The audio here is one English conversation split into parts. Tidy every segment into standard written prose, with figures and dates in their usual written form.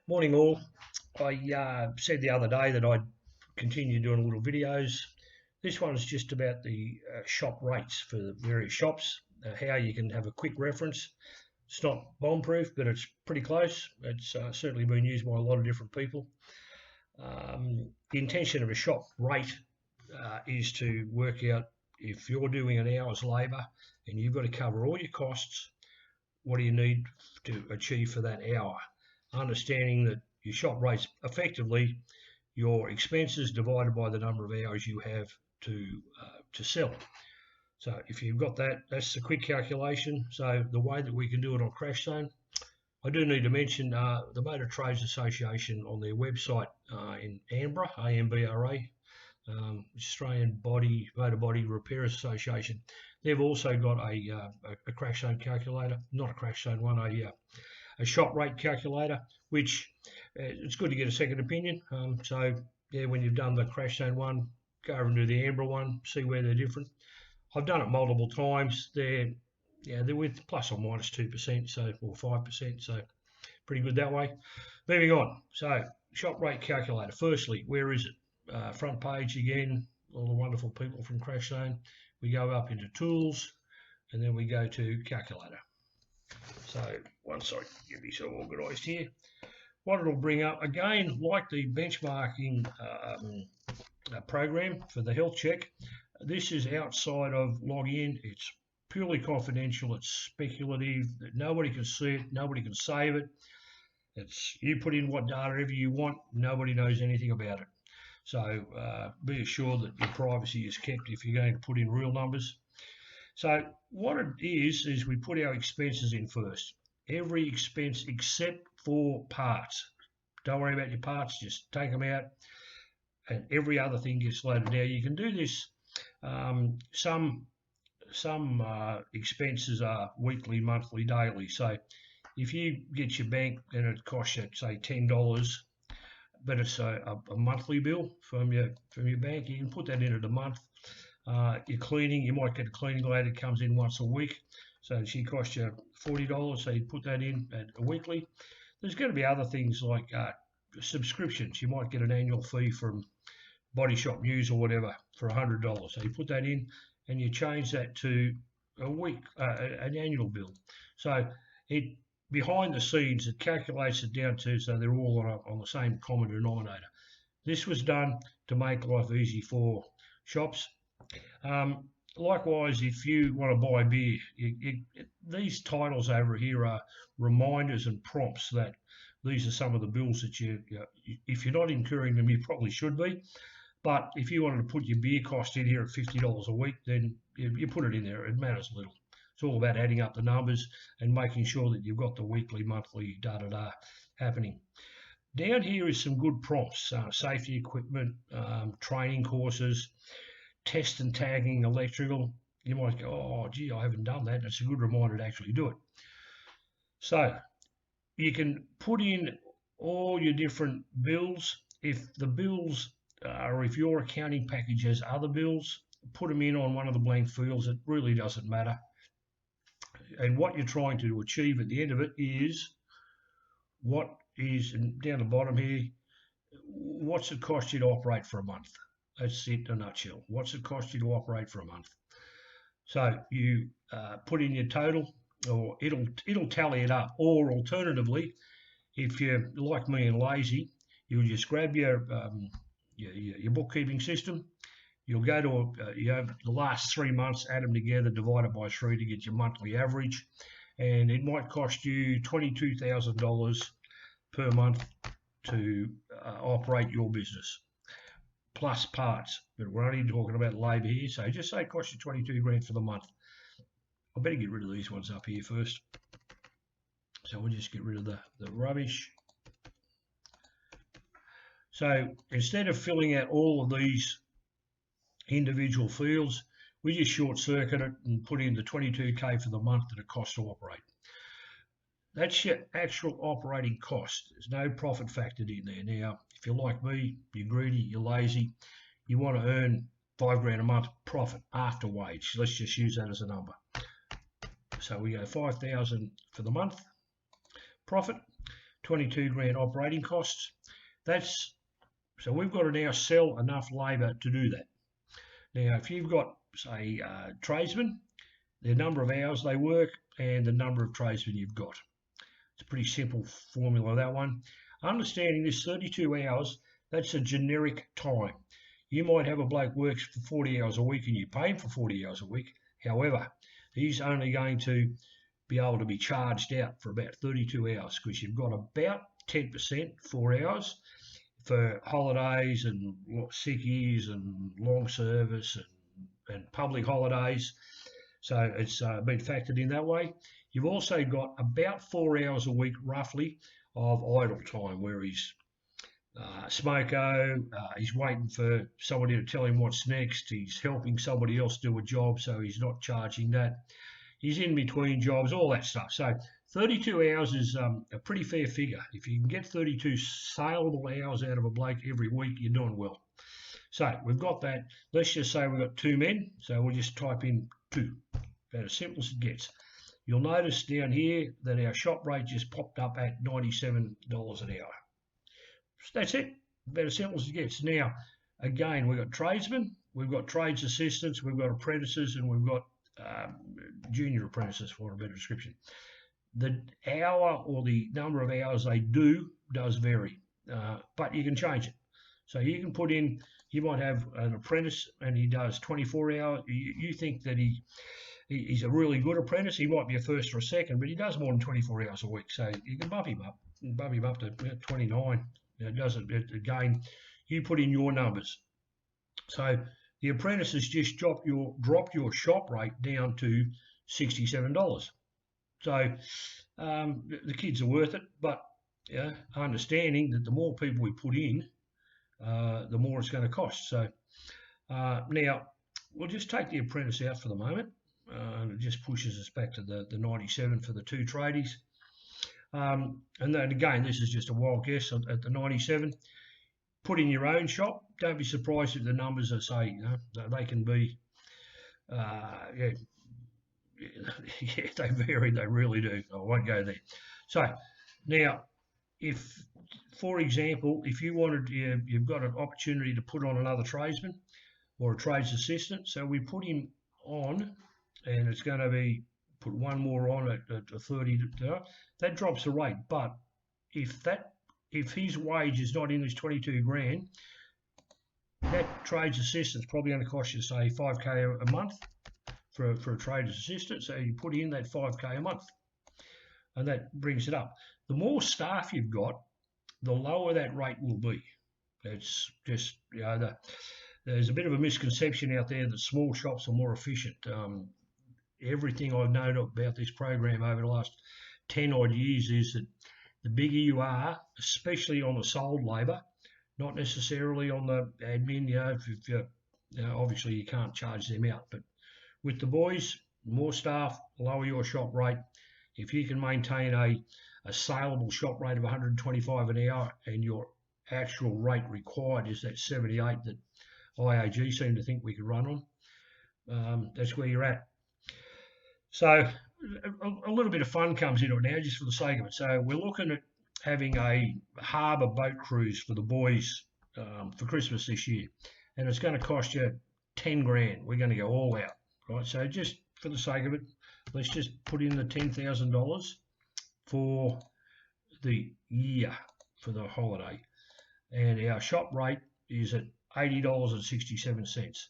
Morning all. I said the other day that I'd continue doing little videos. This one's just about the shop rates for the various shops, how you can have a quick reference. It's not bomb-proof, but it's pretty close. It's certainly been used by a lot of different people. The intention of a shop rate is to work out if you're doing an hour's labour and you've got to cover all your costs, what do you need to achieve for that hour? Understanding that your shop rate's effectively your expenses divided by the number of hours you have to sell. So if you've got that, that's the quick calculation. So the way that we can do it on Crashzone, I do need to mention the Motor Trades Association on their website in Canberra, AMBRA, Australian Motor Body Repairers Association. They've also got a Crashzone calculator, not a Crashzone one, a shop rate calculator, which it's good to get a second opinion. So yeah, when you've done the Crashzone one, go over and do the Amber one, see where they're different. I've done it multiple times. They're with plus or minus 2%, so or 5%, so pretty good that way. Moving on. So shop rate calculator. Firstly, where is it? Front page again. All the wonderful people from Crashzone. We go up into tools, and then we go to calculator. So once I get myself organised here, what it'll bring up, again, like the benchmarking program for the health check, this is outside of login. It's purely confidential. It's speculative. Nobody can see it. Nobody can save it. It's you put in what data ever you want. Nobody knows anything about it. So be assured that your privacy is kept if you're going to put in real numbers. So what it is we put our expenses in first. Every expense except for parts. Don't worry about your parts, just take them out, and every other thing gets loaded. Now you can do this. Some expenses are weekly, monthly, daily. So if you get your bank and it costs you, say, $10, but it's a monthly bill from your bank, you can put that in at a month. Your cleaning, you might get a cleaning lady that comes in once a week, so she costs you $40, so you put that in at a weekly. There's going to be other things like subscriptions. You might get an annual fee from Body Shop News or whatever for $100, so you put that in and you change that to a week, an annual bill. So it behind the scenes, it calculates it down to so they're all on the same common denominator. This was done to make life easy for shops. Likewise, if you want to buy beer, these titles over here are reminders and prompts that these are some of the bills that if you're not incurring them, you probably should be. But if you wanted to put your beer cost in here at $50 a week, then you put it in there. It matters little. It's all about adding up the numbers and making sure that you've got the weekly, monthly, da-da-da happening. Down here is some good prompts, safety equipment, training courses, test and tagging electrical. You might go, oh, gee, I haven't done that. It's a good reminder to actually do it. So you can put in all your different bills. If the bills or if your accounting package has other bills, put them in on one of the blank fields. It really doesn't matter. And what you're trying to achieve at the end of it is what is, and down the bottom here, what's it cost you to operate for a month? That's it in a nutshell. What's it cost you to operate for a month? So you put in your total, or it'll tally it up. Or alternatively, if you're like me and lazy, you'll just grab your bookkeeping system. You'll go to the last 3 months, add them together, divide it by 3 to get your monthly average, and it might cost you $22,000 per month to operate your business, plus parts. But we're only talking about labour here, so just say it costs you 22 grand for the month. I better get rid of these ones up here first. So we'll just get rid of the rubbish. So instead of filling out all of these individual fields, we just short circuit it and put in the 22k for the month that it costs to operate. That's your actual operating cost. There's no profit factored in there. Now, if you're like me, you're greedy, you're lazy, you want to earn $5 grand a month profit after wage. Let's just use that as a number. So we go 5,000 for the month profit 22 grand operating costs. So we've got to now sell enough labour to do that. Now, if you've got, say, tradesmen, the number of hours they work and the number of tradesmen you've got. It's a pretty simple formula, that one. Understanding this 32 hours, that's a generic time. You might have a bloke works for 40 hours a week and you pay him for 40 hours a week. However, he's only going to be able to be charged out for about 32 hours because you've got about 10%, 4 hours, for holidays and sickies and long service and public holidays. So it's been factored in that way. You've also got about 4 hours a week, roughly, of idle time where he's smoko, he's waiting for somebody to tell him what's next, he's helping somebody else do a job, so he's not charging that. He's in between jobs, all that stuff. So 32 hours is a pretty fair figure. If you can get 32 saleable hours out of a bloke every week, you're doing well. So we've got that. Let's just say we've got 2 men, so we'll just type in 2. About as simple as it gets. You'll notice down here that our shop rate just popped up at $97 an hour. That's it, about as simple as it gets. Now, again, we've got tradesmen, we've got trades assistants, we've got apprentices, and we've got junior apprentices, for a better description. The hour or the number of hours they do does vary, but you can change it. So you can put in, you might have an apprentice and he does 24 hours. You think that he's a really good apprentice. He might be a first or a second, but he does more than 24 hours a week. So you can bump him up to 29. It doesn't, again, you put in your numbers. So the apprentices just drop your shop rate down to $67. So the kids are worth it, but understanding that the more people we put in, the more it's going to cost. So now we'll just take the apprentice out for the moment. It just pushes us back to the 97 for the 2 tradies. And then again, this is just a wild guess at the 97. Put in your own shop. Don't be surprised if the numbers are, say, they can be, they vary, they really do. I won't go there. So now, if, for example, if you wanted, you've got an opportunity to put on another tradesman or a trades assistant, so we put him on, and it's going to be, put one more on at 30, that drops the rate. But if his wage is not in this 22 grand, that trades assistant's probably going to cost you, say, 5k a month for a trades assistant. So you put in that 5k a month, and that brings it up. The more staff you've got, the lower that rate will be. It's just, there's a bit of a misconception out there that small shops are more efficient. Everything I've known about this program over the last 10 odd years is that the bigger you are, especially on the sold labour, not necessarily on the admin, if you obviously you can't charge them out, but with the boys, more staff, lower your shop rate. If you can maintain a saleable shop rate of 125 an hour and your actual rate required is that 78 that IAG seem to think we could run on, that's where you're at. So a little bit of fun comes into it now, just for the sake of it. So we're looking at having a harbour boat cruise for the boys for Christmas this year, and it's going to cost you 10 grand. We're going to go all out, right? So just for the sake of it, let's just put in the $10,000 for the year for the holiday, and our shop rate is at $80.67.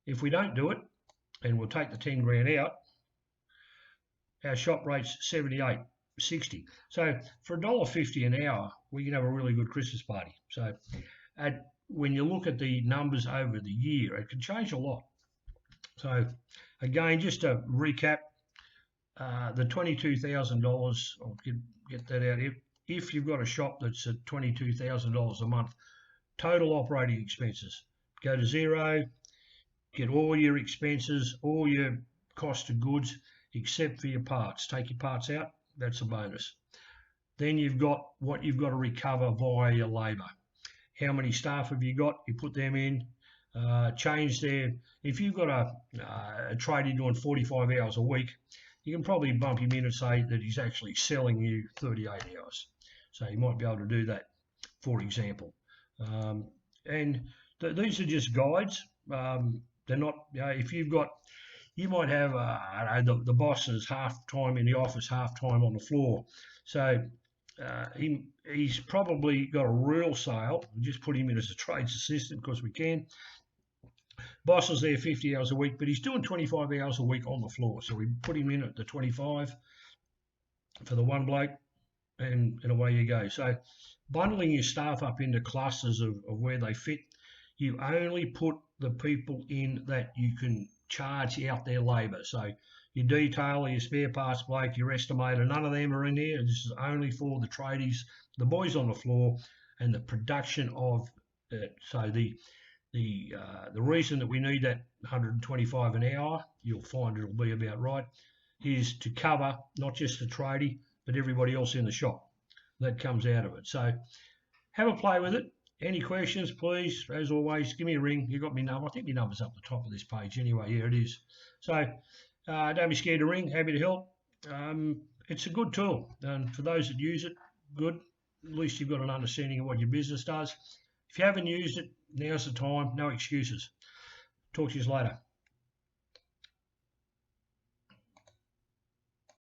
If we don't do it, and we'll take the 10 grand out, our shop rate's $78.60. So for $1.50 an hour, we can have a really good Christmas party. So when you look at the numbers over the year, it can change a lot. So again, just to recap, the $22,000, I'll get that out here. If you've got a shop that's at $22,000 a month, total operating expenses, go to zero, get all your expenses, all your cost of goods, except for your parts. Take your parts out, that's a bonus. Then you've got what you've got to recover via your labour. How many staff have you got? You put them in, change their, if you've got a tradie doing 45 hours a week, you can probably bump him in and say that he's actually selling you 38 hours. So you might be able to do that, for example. And these are just guides. They're not, if you've got, you might have, I don't know, the boss is half time in the office, half time on the floor. So he's probably got a real sale. We just put him in as a trades assistant because we can. Boss is there 50 hours a week, but he's doing 25 hours a week on the floor. So we put him in at the 25 for the one bloke, and away you go. So bundling your staff up into clusters of where they fit, you only put the people in that you can charge out their labour. So your detailer, your spare parts bloke, your estimator, none of them are in there. This is only for the tradies, the boys on the floor, and the production of it. So the reason that we need that 125 an hour, you'll find it'll be about right, is to cover not just the tradie, but everybody else in the shop. That comes out of it. So have a play with it. Any questions, please, as always, give me a ring. You got my number. I think my number's up the top of this page anyway. Yeah, it is. So don't be scared to ring. Happy to help. It's a good tool. And for those that use it, good. At least you've got an understanding of what your business does. If you haven't used it, now's the time. No excuses. Talk to you later.